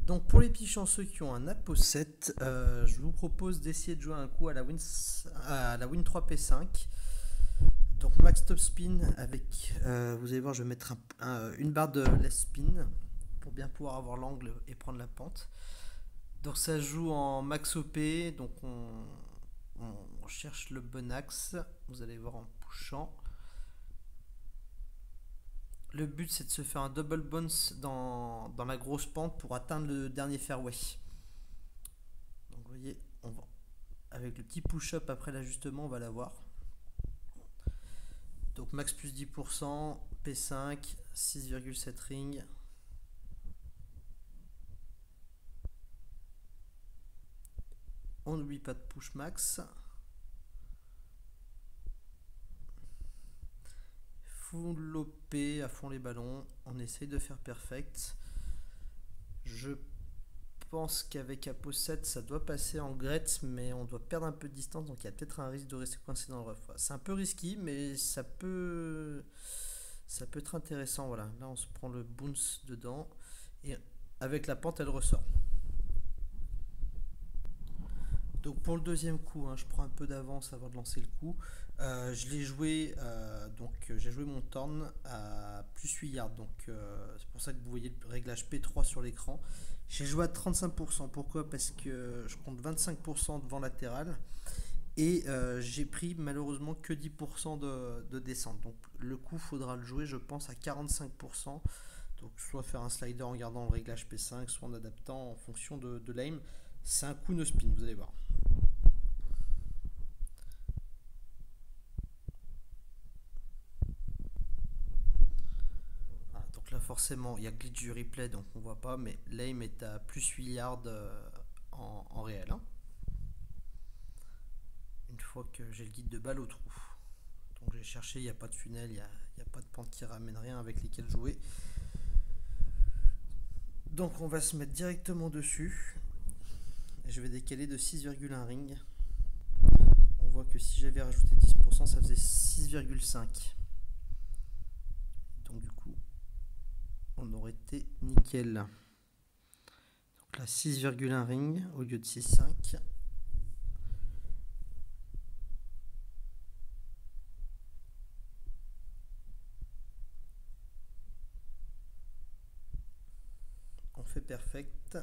Donc pour les petits chanceux qui ont un Apo 7, je vous propose d'essayer de jouer un coup à la Win 3P5. Donc max top spin avec, vous allez voir, je vais mettre une barre de less spin pour bien pouvoir avoir l'angle et prendre la pente. Donc ça joue en max OP, donc on cherche le bon axe, vous allez voir en pushant. Le but c'est de se faire un double bounce dans la grosse pente pour atteindre le dernier fairway. Donc vous voyez, avec le petit push-up après l'ajustement, on va l'avoir. Donc max plus 10%, P5, 6,7 ring. On n'oublie pas de push max. Full OP à fond les ballons. On essaye de faire perfect. Je pense qu'avec Apo 7 ça doit passer en grette, mais on doit perdre un peu de distance, donc il y a peut-être un risque de rester coincé dans le rough. C'est un peu risqué, mais ça peut être intéressant. Voilà, là on se prend le bounce dedans et avec la pente elle ressort. Donc pour le deuxième coup, je prends un peu d'avance avant de lancer le coup. Je l'ai joué, j'ai joué mon turn à plus 8 yards, donc c'est pour ça que vous voyez le réglage P3 sur l'écran. J'ai joué à 35%, pourquoi? Parce que je compte 25% de vent latéral et j'ai pris malheureusement que 10% de descente. Donc le coup, faudra le jouer, je pense, à 45%. Donc soit faire un slider en gardant le réglage P5, soit en adaptant en fonction de l'aim. C'est un coup no spin, vous allez voir. Voilà, donc là forcément il y a glitch du replay, donc on voit pas, mais l'aim est à plus 8 yards en réel. Une fois que j'ai le guide de balle au trou. Donc j'ai cherché, il n'y a pas de funnel, il n'y a pas de pente qui ramène rien avec lesquels jouer. Donc on va se mettre directement dessus. Et je vais décaler de 6,1 ring. On voit que si j'avais rajouté 10%, ça faisait 6,5. Donc du coup, on aurait été nickel. Donc là, 6,1 ring au lieu de 6,5. On fait perfect.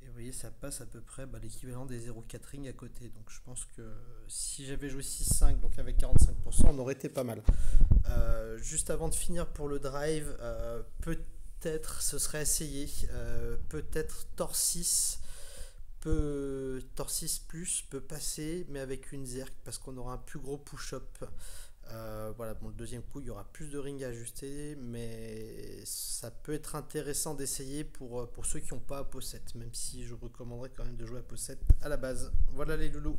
Et vous voyez, ça passe à peu près l'équivalent des 0,4 ring à côté. Donc je pense que si j'avais joué 6,5, donc avec 45%, on aurait été pas mal. Juste avant de finir pour le drive, peut-être ce serait essayé. Peut-être Tor 6 Tor 6 plus peut passer, mais avec une zerk parce qu'on aura un plus gros push-up. Voilà, bon, le deuxième coup, il y aura plus de ring à ajuster, mais ça peut être intéressant d'essayer pour ceux qui n'ont pas Apo 7, même si je recommanderais quand même de jouer Apo 7 à la base. Voilà les loulous.